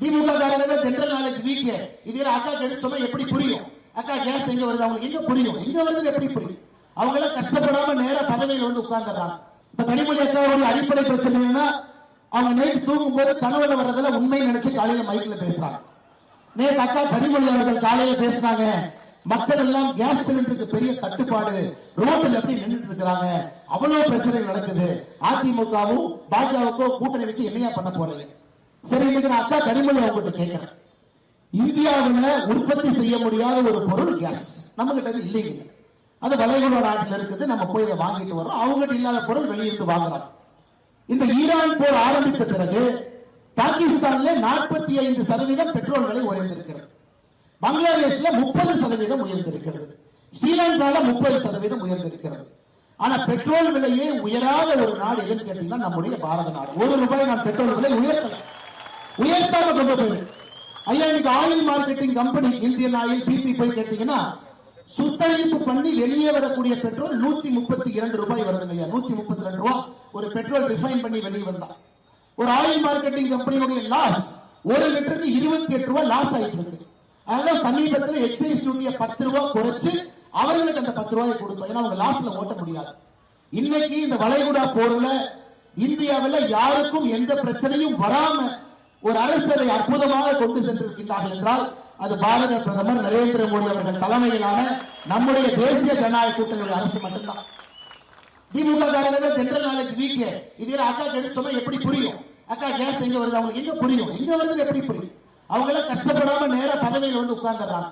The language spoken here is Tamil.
திமுக காரங்க ஜெனரல் நாலேஜ் வீக். இதுல அக்கா எடுத்து சொன்னா எப்படி புரியும்? அக்கா கேஸ் எங்க வருது அவங்களுக்கு எங்க புரியும்? எங்க வருதுன்னு எப்படி புரியும்? அவங்க எல்லாம் கஷ்டப்படாம நேர பதவியில் வந்து உட்கார்ந்துறாங்க. இப்ப கனிமொழி அக்காவுடைய அடிப்படை பிரச்சனை என்னன்னா, அவங்க நைட்டு தூங்கும் போது கனவுல வர்றதுல உண்மை நினைச்சு காலையில மைக்ல பேசுறாங்க. நேற்று அக்கா கனிமொழி அவர்கள் காலையில பேசுறாங்க, மக்கள் எல்லாம் கேஸ் சிலிண்டருக்கு பெரிய தட்டுப்பாடு, ரோட்டில் எப்படி நின்றுட்டு இருக்கிறாங்க, அவ்வளவு பிரச்சனை நடக்குது, அதிமுகவும் பாஜகவுக்கும் கூட்டணி வச்சு என்னையா பண்ண போறீங்க? சரி, இன்னைக்கு நான் அக்கா கனிமொழி அவங்ககிட்ட கேட்கிறேன், இந்தியாவில் உற்பத்தி செய்ய முடியாத ஒரு பொருள் கேஸ் நம்ம கிட்ட இல்லைங்க. அது வளைகுடா நாட்டில் இருக்குது, நம்ம போய் இதை வாங்கிட்டு வரோம். அவங்ககிட்ட இல்லாத பொருள் வெளியிட்டு வாங்குறோம். இந்த ஈரான் போர் ஆரம்பித்த பிறகு பாகிஸ்தான்ல 45% பெட்ரோல் விலை உயர்ந்திருக்கிறது, பங்களாதேஷ்ல 30% உயர்ந்திருக்கிறது, ஸ்ரீலங்கால 30% உயர்ந்திருக்கிறது. ஆனா பெட்ரோல் விலையே உயராத ஒரு நாடு எதுன்னு கேட்டீங்கன்னா நம்முடைய பாரத நாடு. ₹1 நான் பெட்ரோல் விலை உயர்த்தாம கொண்டு போயிரு. ஐயா, இன்னைக்கு oil marketing company Indian Oil, BP போய் கேட்டீங்கன்னா சுத்தரிப்பு பண்ணி வெளியே வரக்கூடிய பெட்ரோல் ₹132 வருதுங்க ஐயா. ₹132 ஒரு பெட்ரோல் ரிஃபைன் பண்ணி வெளியே வந்தா. ஒரு ஆயில் மார்க்கெட்டிங் கம்பெனியுடைய லாஸ் 1 லிட்டருக்கு ₹28 லாஸ் ஆயிட்டு இருக்கு. அதனால சமீபத்தில் எக்ஸைஸ் டியூட்டியை ₹10 குறைச்சு அவர்களுக்கு அந்த ₹10 கொடுத்தோம். ஏன்னா அவங்க லாஸ்ல ஓட்ட முடியாது. இன்னைக்கு இந்த வளைகுடா போர்ல இந்தியாவில் யாருக்கும் எந்த பிரச்சனையும் வராம ஒரு அரசு அதை அற்புதமாக கொண்டு சென்றிருக்கின்றார்கள் என்றால் அது பாரத பிரதமர் நரேந்திர மோடி அவர்கள் தலைமையிலான நம்முடைய தேசிய ஜனநாயக கூட்டணி அரசு மட்டும்தான். திமுக காரங்க ஜெனரல் நாலேஜ் வீக். இதுல அக்கா எடுத்து சொன்னா எப்படி புரியும்? அக்கா கேஸ் எங்க வருது அவங்களுக்கு எங்க புரியும்? எங்க வருதுன்னு எப்படி புரியும்? அவங்க எல்லாம் கஷ்டப்படாம நேர பதவியில் வந்து உட்கார்ந்துறாங்க.